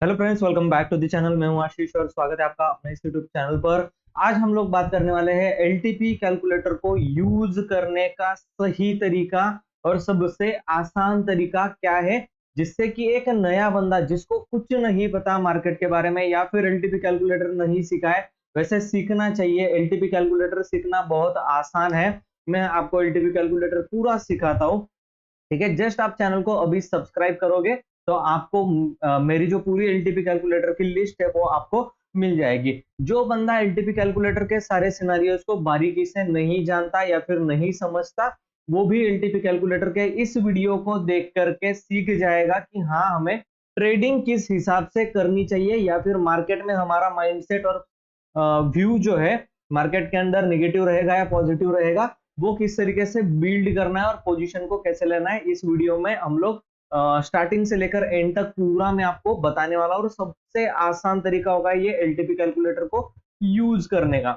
Hello friends, welcome back to the channel. मैं हूं आशीष और स्वागत है आपका अपने इस यूट्यूब चैनल पर। आज हम लोग बात करने वाले हैं एलटीपी कैलकुलेटर को यूज करने का सही तरीका और सबसे आसान तरीका क्या है, जिससे कि एक नया बंदा जिसको कुछ नहीं पता मार्केट के बारे में या फिर एलटीपी कैलकुलेटर नहीं सीखा है, वैसे सीखना चाहिए। एलटीपी कैलकुलेटर सीखना बहुत आसान है। मैं आपको एलटीपी कैलकुलेटर पूरा सिखाता हूँ। ठीक है, जस्ट आप चैनल को अभी सब्सक्राइब करोगे तो आपको मेरी जो पूरी एलटीपी कैलकुलेटर की लिस्ट है वो आपको मिल जाएगी। जो बंदा एलटीपी कैलकुलेटर के सारे सिनेरियोस को बारीकी से नहीं जानता या फिर नहीं समझता, वो भी एलटीपी कैलकुलेटर के इस वीडियो को देख करके सीख जाएगा कि हाँ, हमें ट्रेडिंग किस हिसाब से करनी चाहिए या फिर मार्केट में हमारा माइंडसेट और व्यू जो है मार्केट के अंदर नेगेटिव रहेगा या पॉजिटिव रहेगा, वो किस तरीके से बिल्ड करना है और पोजीशन को कैसे लेना है। इस वीडियो में हम लोग स्टार्टिंग से लेकर एंड तक पूरा मैं आपको बताने वाला हूं और सबसे आसान तरीका होगा ये एलटीपी कैलकुलेटर को यूज करने का।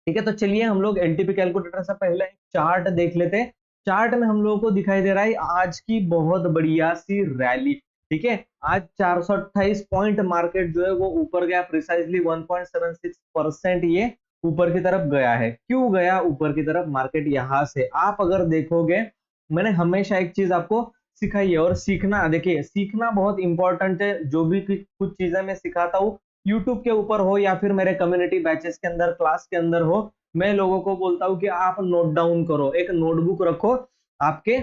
ठीक है, तो चलिए हम लोग एलटीपी कैलकुलेटर से पहले एक चार्ट देख लेते हैं। चार्ट में हम लोगों को दिखाई दे रहा है आज की बहुत बढ़िया सी रैली। ठीक है, आज 428 पॉइंट मार्केट जो है वो ऊपर गया, प्रिसाइजली 1.76% ये ऊपर की तरफ गया है। क्यों गया ऊपर की तरफ मार्केट? यहां से आप अगर देखोगे, मैंने हमेशा एक चीज आपको सिखाई है और सीखना, देखिए सीखना बहुत इंपॉर्टेंट है। जो भी कुछ चीजें मैं सिखाता हूँ यूट्यूब के ऊपर हो या फिर मेरे कम्युनिटी बैचेस के अंदर, क्लास के अंदर हो, मैं लोगों को बोलता हूं कि आप नोट डाउन करो, एक नोटबुक रखो आपके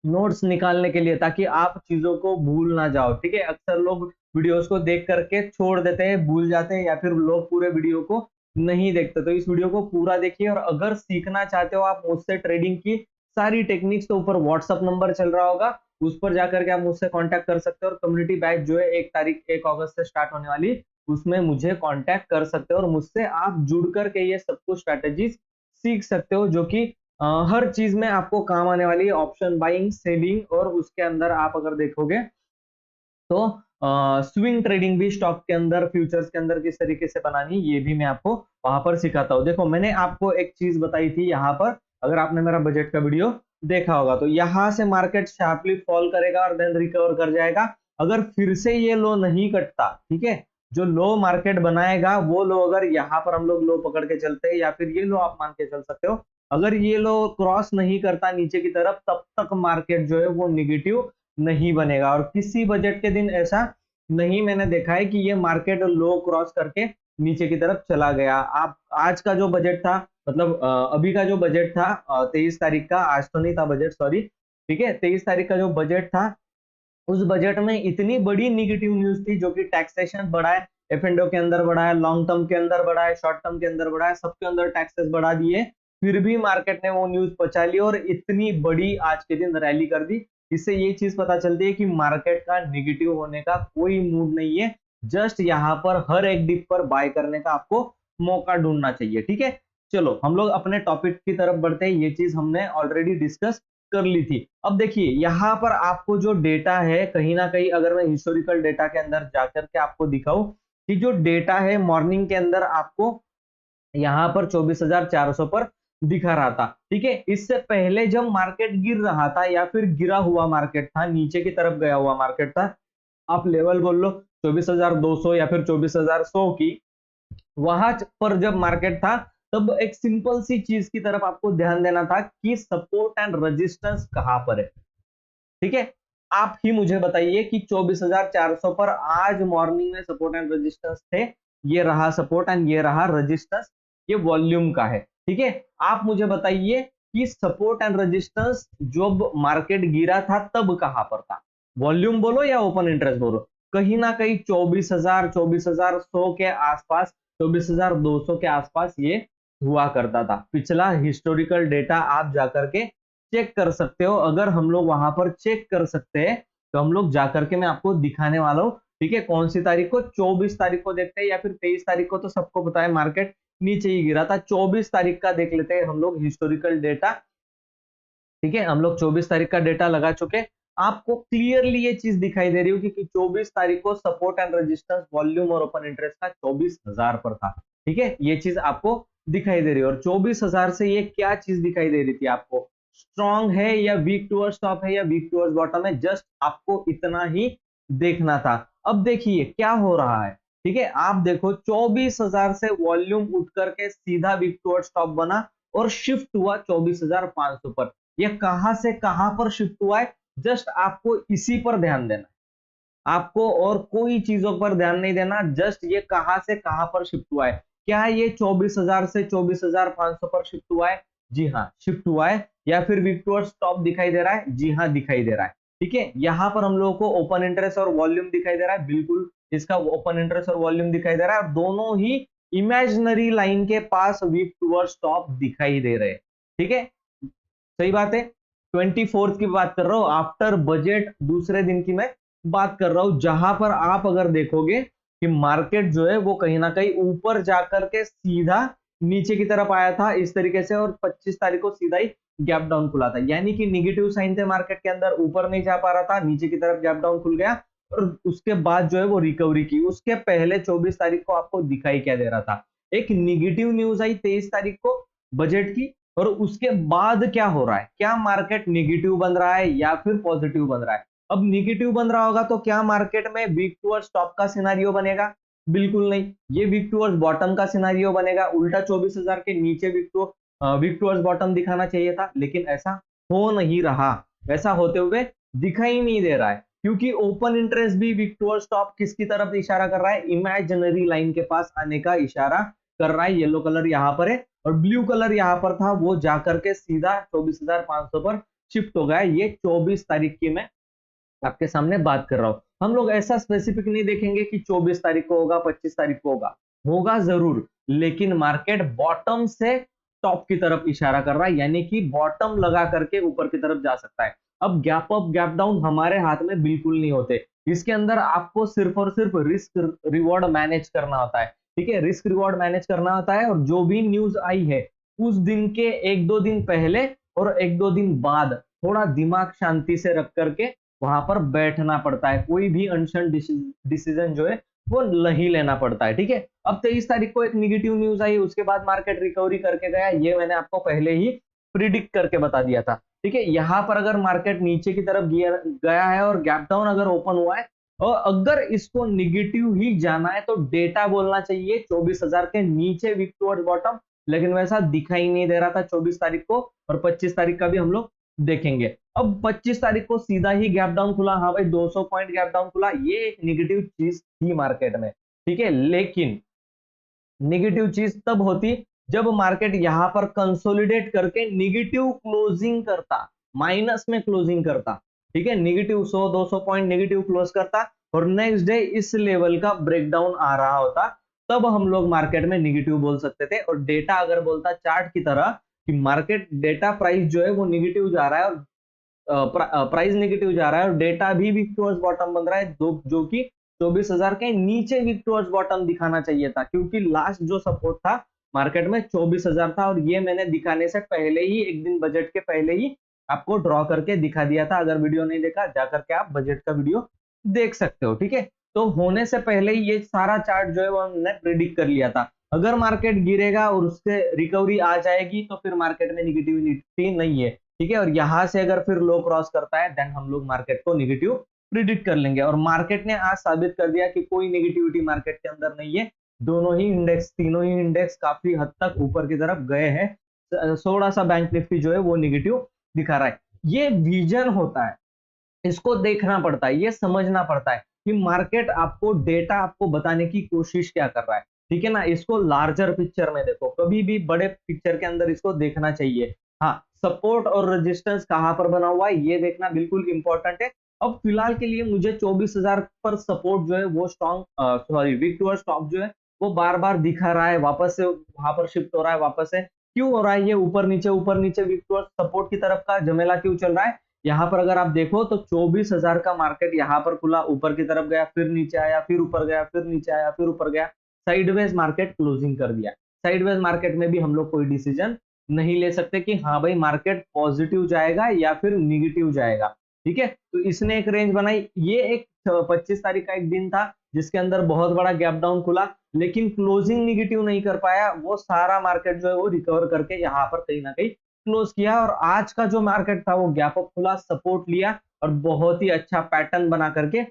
नोट्स निकालने के लिए, ताकि आप चीजों को भूल ना जाओ। ठीक है, अक्सर लोग वीडियोस को देख करके छोड़ देते हैं, भूल जाते हैं या फिर लोग पूरे वीडियो को नहीं देखते। तो इस वीडियो को पूरा देखिए और अगर सीखना चाहते हो आप मुझसे ट्रेडिंग की सारी टेक्निक्स, तो ऊपर व्हाट्सअप नंबर चल रहा होगा, उस पर जाकर के आप मुझसे कांटेक्ट कर सकते हो। और कम्युनिटी बैच जो है 1 अगस्त से स्टार्ट होने वाली, उसमें मुझे कांटेक्ट कर सकते हो और मुझसे आप जुड़ करके ये सब कुछ स्ट्रेटेजीज सीख सकते हो, जो कि हर चीज में आपको काम आने वाली है। ऑप्शन बाइंग, सेलिंग, और उसके अंदर आप अगर देखोगे तो स्विंग ट्रेडिंग भी स्टॉक के अंदर, फ्यूचर्स के अंदर किस तरीके से बनानी, ये भी मैं आपको वहां पर सिखाता हूँ। देखो, मैंने आपको एक चीज बताई थी यहाँ पर, अगर आपने मेरा बजट का वीडियो देखा होगा, तो यहाँ से मार्केट शार्पली फॉल करेगा और देन रिकवर कर जाएगा। अगर फिर से ये लो नहीं कटता, ठीक है, जो लो मार्केट बनाएगा वो लो, अगर यहाँ पर हम लोग लो पकड़ के चलते हैं या फिर ये लो आप मान के चल सकते हो, अगर ये लो क्रॉस नहीं करता नीचे की तरफ, तब तक मार्केट जो है वो निगेटिव नहीं बनेगा। और किसी बजट के दिन ऐसा नहीं मैंने देखा है कि ये मार्केट लो क्रॉस करके नीचे की तरफ चला गया। आप आज का जो बजट था, मतलब अभी का जो बजट था 23 तारीख का, आज तो नहीं था बजट, सॉरी। ठीक है, 23 तारीख का जो बजट था, उस बजट में इतनी बड़ी निगेटिव न्यूज थी, जो कि टैक्सेशन बढ़ा है, एफ&ओ के अंदर बढ़ा है, लॉन्ग टर्म के अंदर बढ़ा है, शॉर्ट टर्म के अंदर बढ़ा है, सबके अंदर टैक्सेस बढ़ा दिए। फिर भी मार्केट ने वो न्यूज पचा ली और इतनी बड़ी आज के दिन रैली कर दी। इससे ये चीज पता चलती है कि मार्केट का निगेटिव होने का कोई मूड नहीं है। जस्ट यहाँ पर हर एक डिप पर बाय करने का आपको मौका ढूंढना चाहिए। ठीक है, चलो हम लोग अपने टॉपिक की तरफ बढ़ते हैं। ये चीज हमने ऑलरेडी डिस्कस कर ली थी। अब देखिए यहाँ पर आपको जो डेटा है, कहीं ना कहीं अगर मैं हिस्टोरिकल डेटा के अंदर जाकर के आपको दिखाऊं कि जो डेटा है मॉर्निंग के अंदर आपको यहाँ पर 24,400 पर दिखा रहा था। ठीक है, इससे पहले जब मार्केट गिर रहा था या फिर गिरा हुआ मार्केट था, नीचे की तरफ गया हुआ मार्केट था, आप लेवल बोल लो 24,200 या फिर 24,100 की, वहां पर जब मार्केट था, तब एक सिंपल सी चीज की तरफ आपको ध्यान देना था कि सपोर्ट एंड रेजिस्टेंस कहां पर है। ठीक है, आप ही मुझे बताइए कि 24,400 पर आज मॉर्निंग में सपोर्ट एंड रेजिस्टेंस थे, ये रहा सपोर्ट एंड ये रहा रेजिस्टेंस, ये वॉल्यूम का है। ठीक है, आप मुझे बताइए कि सपोर्ट एंड रेजिस्टेंस जब मार्केट गिरा था तब कहां पर था? वॉल्यूम बोलो या ओपन इंटरेस्ट बोलो, कहीं ना कहीं 24,000, 24,100 के आसपास, 24,200 के आसपास ये हुआ करता था। पिछला हिस्टोरिकल डेटा आप जाकर के चेक कर सकते हो। अगर हम लोग वहां पर चेक कर सकते हैं तो हम लोग जाकर के मैं आपको दिखाने वाला हूँ। ठीक है, कौन सी तारीख को? 24 तारीख को देखते हैं या फिर 23 तारीख को, तो सबको पता है मार्केट नीचे ही गिरा था। 24 तारीख का देख लेते हैं हम लोग हिस्टोरिकल डेटा। ठीक है, हम लोग 24 तारीख का डेटा लगा चुके। आपको क्लियरली ये चीज दिखाई दे रही होगी कि 24 तारीख को सपोर्ट एंड रेजिस्टेंस, वॉल्यूम और ओपन इंटरेस्ट का 24,000 पर था। ठीक है, ये चीज आपको दिखाई दे रही है। और 24,000 से ये क्या चीज दिखाई दे रही थी आपको? स्ट्रॉन्ग है या वीक टूवर्ड्स टॉप है या वीक टूवर्ड्स बॉटम है, जस्ट आपको इतना ही देखना था। अब देखिए क्या हो रहा है, ठीक है, आप देखो 24,000 से वॉल्यूम उठ करके सीधा विक टुवर्ड्स टॉप बना और शिफ्ट हुआ 24,500 पर। ये कहां से कहां पर शिफ्ट हुआ है, जस्ट आपको इसी पर ध्यान देना, आपको और कोई चीजों पर ध्यान नहीं देना, जस्ट ये कहां से कहां पर शिफ्ट हुआ है। क्या ये 24,000 से 24,500 पर शिफ्ट हुआ है? जी हाँ शिफ्ट हुआ है। या फिर विक टुवर्ड्स टॉप दिखाई दे रहा है? जी हाँ दिखाई दे रहा है। ठीक है, यहां पर हम लोगों को ओपन इंटरेस्ट और वॉल्यूम दिखाई दे रहा है, बिल्कुल इसका ओपन इंटरेस्ट और वॉल्यूम दिखाई दे रहा है, और दोनों ही इमेजिनरी लाइन के पास विक टुवर्ड्स टॉप दिखाई दे रहे हैं। ठीक है, सही बात है। 24th की बात कर रहा हूं, आफ्टर बजट दूसरे दिन की मैं बात कर रहा हूं, जहां पर आप अगर देखोगे कि मार्केट जो है वो कहीं ना कहीं ऊपर जाकर के सीधा नीचे की तरफ आया था इस तरीके से, और 25 तारीख को सीधा ही गैप डाउन खुला था, यानी कि निगेटिव साइन थे मार्केट के अंदर, ऊपर नहीं जा पा रहा था, नीचे की तरफ गैप डाउन खुल गया, और उसके बाद जो है वो रिकवरी की। उसके पहले 24 तारीख को आपको दिखाई क्या दे रहा था, एक निगेटिव न्यूज आई 23 तारीख को बजट की, और उसके बाद क्या हो रहा है, क्या मार्केट निगेटिव बन रहा है या फिर पॉजिटिव बन रहा है। अब निगेटिव बन रहा होगा तो क्या मार्केट में वीक टुवर्ड्स टॉप का सिनारियो बनेगा? बिल्कुल नहीं, ये वीक टुवर्ड्स बॉटम का सिनारियो बनेगा, उल्टा 24,000 के नीचे वीक टुवर्ड्स बॉटम दिखाना चाहिए था, लेकिन ऐसा हो नहीं रहा, ऐसा होते हुए दिखाई नहीं दे रहा है, क्योंकि ओपन इंटरेस्ट भी वीक टुवर्ड्स टॉप किसकी तरफ इशारा कर रहा है, इमेजिनरी लाइन के पास आने का इशारा कर रहा है। येलो कलर यहाँ पर है और ब्लू कलर यहाँ पर था, वो जाकर के सीधा 24,500 पर शिफ्ट हो गया। ये 24 तारीख की मैं आपके सामने बात कर रहा हूं। हम लोग ऐसा स्पेसिफिक नहीं देखेंगे कि 24 तारीख को होगा, 25 तारीख को होगा, होगा जरूर, लेकिन मार्केट बॉटम से टॉप की तरफ इशारा कर रहा है, यानी कि बॉटम लगा करके ऊपर की तरफ जा सकता है। अब गैप अप गैप डाउन हमारे हाथ में बिल्कुल नहीं होते, इसके अंदर आपको सिर्फ और सिर्फ रिस्क रिवॉर्ड मैनेज करना होता है। ठीक है, रिस्क रिवॉर्ड मैनेज करना होता है, और जो भी न्यूज आई है उस दिन के एक दो दिन पहले और एक दो दिन बाद थोड़ा दिमाग शांति से रख करके वहां पर बैठना पड़ता है, कोई भी अनशन डिसीजन जो है वो नहीं लेना पड़ता है। ठीक है, अब 23 तारीख को एक निगेटिव न्यूज आई, उसके बाद मार्केट रिकवरी करके गया, ये मैंने आपको पहले ही प्रिडिक्ट करके बता दिया था। ठीक है, यहाँ पर अगर मार्केट नीचे की तरफ गया है और गैप डाउन अगर ओपन हुआ है, और अगर इसको निगेटिव ही जाना है तो डेटा बोलना चाहिए 24,000 के नीचे विक टुवर्ड्स बॉटम, लेकिन वैसा दिखाई नहीं दे रहा था 24 तारीख को, और 25 तारीख का भी हम लोग देखेंगे। अब 25 तारीख को सीधा ही गैप डाउन खुला, हाँ भाई 200 पॉइंट गैप डाउन खुला, ये एक निगेटिव चीज थी मार्केट में। ठीक है, लेकिन निगेटिव चीज तब होती जब मार्केट यहां पर कंसोलिडेट करके निगेटिव क्लोजिंग करता, माइनस में क्लोजिंग करता। ठीक है, निगेटिव 100-200 पॉइंट निगेटिव क्लोज करता, और नेक्स्ट डे इस लेवल का ब्रेकडाउन आ रहा होता, तब हम लोग मार्केट में निगेटिव बोल सकते थे। और डेटा अगर बोलता चार्ट की तरह कि मार्केट डेटा प्राइस जो है वो निगेटिव जा रहा है, और प्राइस नेगेटिव जा रहा है, और डेटा भी वीक टुवर्ड्स बॉटम बन रहा है, जो कि 24,000 के नीचे वीक टुवर्ड्स बॉटम दिखाना चाहिए था, क्योंकि लास्ट जो सपोर्ट था मार्केट में 24,000 था, और ये मैंने दिखाने से पहले ही एक दिन बजट के पहले ही आपको ड्रॉ करके दिखा दिया था। अगर वीडियो नहीं देखा जाकर के आप बजट का वीडियो देख सकते हो। ठीक है, तो होने से पहले ही ये सारा चार्ट जो है वो हमने प्रिडिक्ट कर लिया था। अगर मार्केट गिरेगा और उससे रिकवरी आ जाएगी तो फिर मार्केट में निगेटिविटी नहीं है। ठीक है, और यहां से अगर फिर लो क्रॉस करता है देन हम लोग मार्केट को निगेटिव प्रिडिक्ट कर लेंगे, और मार्केट ने आज साबित कर दिया कि कोई निगेटिविटी मार्केट के अंदर नहीं है। दोनों ही इंडेक्स, तीनों ही इंडेक्स काफी हद तक ऊपर की तरफ गए हैं। थोड़ा सा बैंक निफ्टी जो है वो निगेटिव दिखा रहा है। ये विजन होता है, इसको देखना पड़ता है, ये समझना पड़ता है कि मार्केट आपको डेटा आपको बताने की कोशिश क्या कर रहा है। ठीक है ना, इसको लार्जर पिक्चर में देखो, कभी भी बड़े पिक्चर के अंदर इसको देखना चाहिए। हाँ, सपोर्ट और रेजिस्टेंस कहां पर बना हुआ है ये देखना बिल्कुल इंपॉर्टेंट है। अब फिलहाल के लिए मुझे 24,000 पर सपोर्ट जो है वो strong, sorry weak towards top जो है वो बार बार दिखा रहा है, वापस से वहां पर शिफ्ट हो रहा है, वापस से क्यों हो रहा है, ये ऊपर नीचे विक टुवर्ड्स सपोर्ट की तरफ का झमेला क्यों चल रहा है। यहाँ पर अगर आप देखो तो 24,000 का मार्केट यहाँ पर खुला, ऊपर की तरफ गया, फिर नीचे आया, फिर ऊपर गया, फिर नीचे आया, फिर ऊपर गया, साइडवेज मार्केट क्लोजिंग कर दिया। साइडवेज मार्केट में भी हम लोग कोई डिसीजन नहीं ले सकते कि हाँ भाई मार्केट पॉजिटिव जाएगा या फिर निगेटिव जाएगा। ठीक है, तो इसने एक रेंज बनाई, ये एक 25 तारीख का एक दिन था जिसके अंदर बहुत बड़ा गैप डाउन खुला, लेकिन क्लोजिंग निगेटिव नहीं कर पाया, वो सारा मार्केट जो है वो रिकवर करके यहाँ पर कहीं ना कहीं क्लोज किया, और आज का जो मार्केट था वो गैप अप खुला, सपोर्ट लिया, और बहुत ही अच्छा पैटर्न बना करके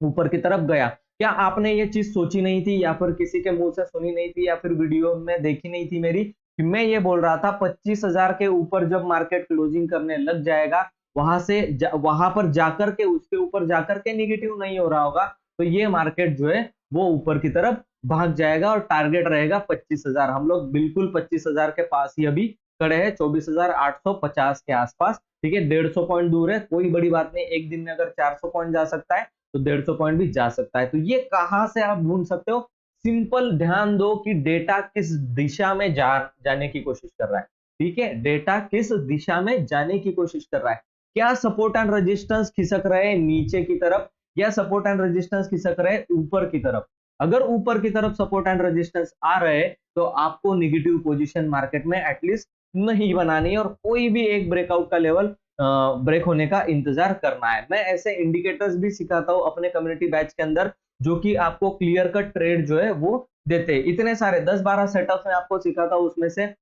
ऊपर की तरफ गया। क्या आपने ये चीज सोची नहीं थी, या फिर किसी के मुंह से सुनी नहीं थी, या फिर वीडियो में देखी नहीं थी मेरी, कि मैं ये बोल रहा था 25,000 के ऊपर जब मार्केट क्लोजिंग करने लग जाएगा, वहां पर जाकर के, उसके ऊपर जाकर के निगेटिव नहीं हो रहा होगा, तो ये मार्केट जो है वो ऊपर की तरफ भाग जाएगा और टारगेट रहेगा 25,000। हम लोग बिल्कुल 25,000 के पास ही अभी खड़े हैं, 24,850 के आसपास। ठीक है, 150 पॉइंट दूर है, कोई बड़ी बात नहीं। एक दिन में अगर 400 पॉइंट जा सकता है तो 150 पॉइंट भी जा सकता है। तो ये कहां से आप ढूंढ सकते हो? सिंपल ध्यान दो कि डेटा किस दिशा में जाने की कोशिश कर रहा है। ठीक है, डेटा किस दिशा में जाने की कोशिश कर रहा है। क्या सपोर्ट एंड रेजिस्टेंस खिसक रहे हैं नीचे की तरफ, या सपोर्ट एंड रेजिस्टेंस खिसक रहे हैं ऊपर की तरफ? अगर ऊपर की तरफ सपोर्ट एंड रेजिस्टेंस आ रहे हैं तो आपको निगेटिव पोजीशन मार्केट में एटलीस्ट नहीं बनानी है, और कोई भी एक ब्रेकआउट का लेवल ब्रेक होने का इंतजार करना है। मैं ऐसे इंडिकेटर्स भी सिखाता हूँ अपने कम्युनिटी बैच के अंदर, जो कि आपको क्लियर कट ट्रेड जो है वो देते हैं। इतने सारे 10-12 सेटअप में आपको सिखाता हूँ, उसमें से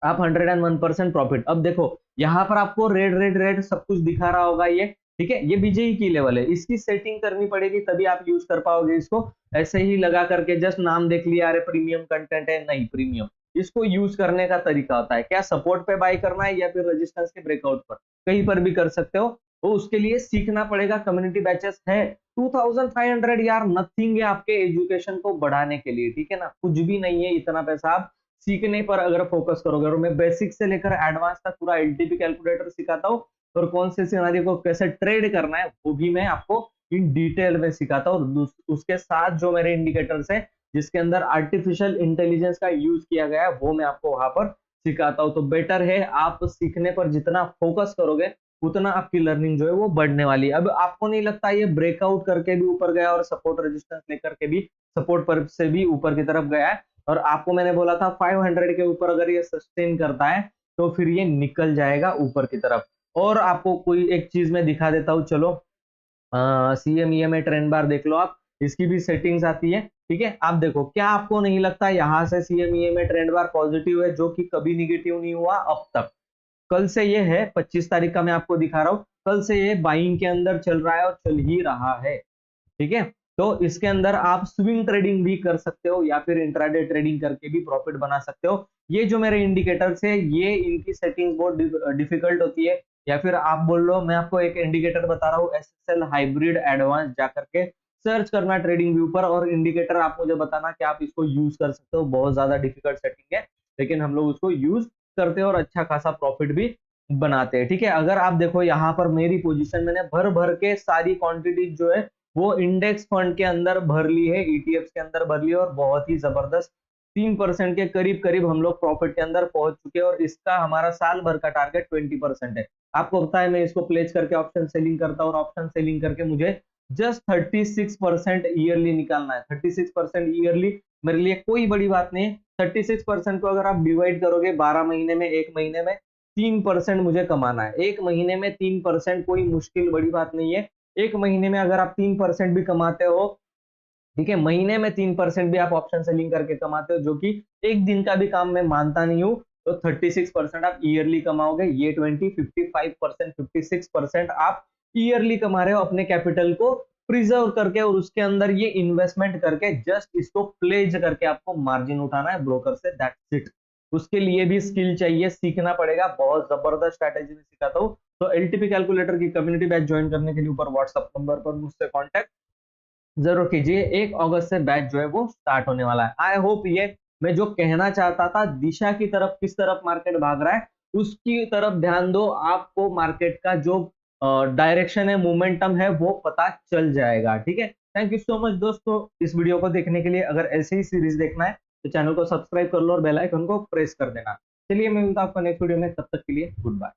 आप 101% प्रॉफिट। अब देखो यहाँ पर आपको रेड रेड रेड सब कुछ दिखा रहा होगा ये, ठीक है, ये बीजेई की लेवल है, इसकी सेटिंग करनी पड़ेगी तभी आप यूज कर पाओगे इसको। ऐसे ही लगा करके जस्ट नाम देख लिया, अरे प्रीमियम कंटेंट है, नहीं प्रीमियम। इसको यूज करने का तरीका होता है, क्या सपोर्ट पे बाय करना है या फिर रेजिस्टेंस के ब्रेकआउट पर, कहीं पर भी कर सकते हो। तो उसके लिए सीखना पड़ेगा। कम्युनिटी बैचेस है 2500 यार, नथिंग है आपके एजुकेशन को बढ़ाने के लिए, ठीक है ना, कुछ भी नहीं है। इतना पैसा आप सीखने पर अगर फोकस करोगे, और मैं बेसिक से लेकर एडवांस तक पूरा एलटीपी कैलकुलेटर सिखाता हूँ, और कौन से सिनारियो को कैसे ट्रेड करना है वो भी मैं आपको इन डिटेल में सिखाता हूँ। और उसके साथ जो मेरे इंडिकेटर्स है जिसके अंदर आर्टिफिशियल इंटेलिजेंस का यूज किया गया है, वो मैं आपको वहां पर सिखाता हूँ। तो बेटर है आप सीखने पर जितना फोकस करोगे उतना आपकी लर्निंग जो है वो बढ़ने वाली है। अब आपको नहीं लगता ये ब्रेकआउट करके भी ऊपर गया और सपोर्ट रेजिस्टेंस लेकर के भी, सपोर्ट पर से भी ऊपर की तरफ गया है, और आपको मैंने बोला था 500 के ऊपर अगर ये सस्टेन करता है तो फिर ये निकल जाएगा ऊपर की तरफ। और आपको कोई एक चीज में दिखा देता हूँ, चलो CME ट्रेंड बार देख लो आप, इसकी भी सेटिंग्स आती है। ठीक है, आप देखो, क्या आपको नहीं लगता यहाँ से CME ट्रेंड बार पॉजिटिव है, जो कि कभी निगेटिव नहीं हुआ अब तक। कल से ये है 25 तारीख का मैं आपको दिखा रहा हूँ, कल से ये बाइंग के अंदर चल रहा है और चल ही रहा है। ठीक है, तो इसके अंदर आप स्विंग ट्रेडिंग भी कर सकते हो या फिर इंट्राडे ट्रेडिंग करके भी प्रॉफिट बना सकते हो। ये जो मेरे इंडिकेटर्स है ये इनकी सेटिंग्स बहुत डिफिकल्ट होती है, या फिर आप बोल लो, मैं आपको एक इंडिकेटर बता रहा हूँ, SSL हाइब्रिड एडवांस जाकर के सर्च करना ट्रेडिंग व्यू पर, और इंडिकेटर आप मुझे बताना कि आप इसको यूज कर सकते हो। बहुत ज्यादा डिफिकल्ट सेटिंग है, लेकिन हम लोग उसको यूज करते हैं और अच्छा खासा प्रॉफिट भी बनाते हैं। ठीक है, अगर आप देखो यहाँ पर मेरी पोजीशन मैंने भर भर के सारी क्वांटिटी जो है वो इंडेक्स फंड के अंदर भर ली है, ETFs के अंदर भर ली है, और बहुत ही जबरदस्त 3% के करीब करीब हम लोग प्रॉफिट के अंदर पहुंच चुके हैं, और इसका हमारा साल भर का टारगेट 20% है। आपको पता है मैं इसको प्लेस करके ऑप्शन सेलिंग करता हूँ, और ऑप्शन सेलिंग करके मुझे जस्ट 36% ईयरली निकालना है। 36% ईयरली मेरे लिए कोई बड़ी बात नहीं है। 36% को अगर आप डिवाइड करोगे 12 महीने में, एक महीने में 3% मुझे कमाना है। एक महीने में 3% कोई मुश्किल बड़ी बात नहीं है। एक महीने में अगर आप 3% भी कमाते हो, ठीक है, महीने में 3% भी आप ऑप्शन सेलिंग करके कमाते हो, जो कि एक दिन का भी काम मैं मानता नहीं हूं, तो 36% आप ईयरली कमाओगे। ये 55%, 56% आप ईयरली कमा रहे हो अपने कैपिटल को प्रिजर्व करके, और उसके अंदर ये इन्वेस्टमेंट करके जस्ट इसको प्लेज करके आपको मार्जिन उठाना है ब्रोकर से, दैट्स इट। उसके लिए भी स्किल चाहिए, सीखना पड़ेगा, बहुत जबरदस्त स्ट्रैटेजी में सिखाता हूँ। तो एलटीपी कैलकुलेटर की कम्युनिटी बैच ज्वाइन करने के लिए ऊपर व्हाट्सएप नंबर पर मुझसे कांटेक्ट जरूर कीजिए। 1 अगस्त से बैच जो है वो स्टार्ट होने वाला है। आई होप ये मैं जो कहना चाहता था, दिशा की तरफ, किस तरफ मार्केट भाग रहा है उसकी तरफ ध्यान दो, आपको मार्केट का जो डायरेक्शन है, मोमेंटम है, वो पता चल जाएगा। ठीक है, थैंक यू सो मच दोस्तों इस वीडियो को देखने के लिए। अगर ऐसे ही सीरीज देखना है तो चैनल को सब्सक्राइब कर लो और बेल आइकन को प्रेस कर देना। चलिए मैं मिलता हूं आपको नेक्स्ट वीडियो में, तब तक के लिए गुड बाय।